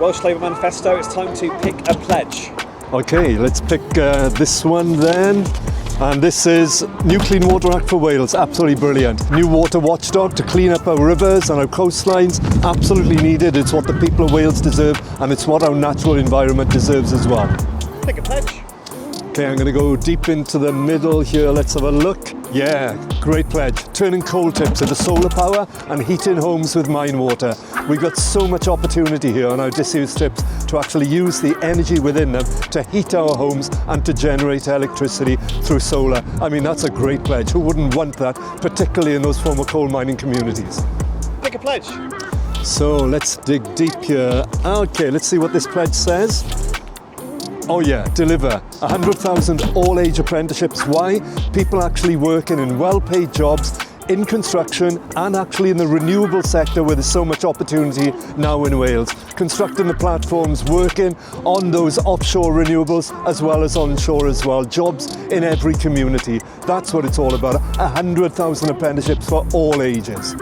Welsh Labour manifesto, it's time to pick a pledge. Okay, let's pick this one then. And this is New Clean Water Act for Wales, absolutely brilliant. New water watchdog to clean up our rivers and our coastlines, absolutely needed. It's what the people of Wales deserve, and it's what our natural environment deserves as well. Pick a pledge. Okay, I'm going to go deep into the middle here. Let's have a look. Yeah, great pledge. Turning coal tips into solar power and heating homes with mine water. We've got so much opportunity here on our disused tips to actually use the energy within them to heat our homes and to generate electricity through solar. I mean, that's a great pledge. Who wouldn't want that, particularly in those former coal mining communities? Pick a pledge. So let's dig deep here. Okay, let's see what this pledge says. Oh yeah, deliver 100,000 all-age apprenticeships. Why? People actually working in well-paid jobs in construction and actually in the renewable sector where there's so much opportunity now in Wales. Constructing the platforms, working on those offshore renewables as well as onshore as well. Jobs in every community. That's what it's all about. 100,000 apprenticeships for all ages.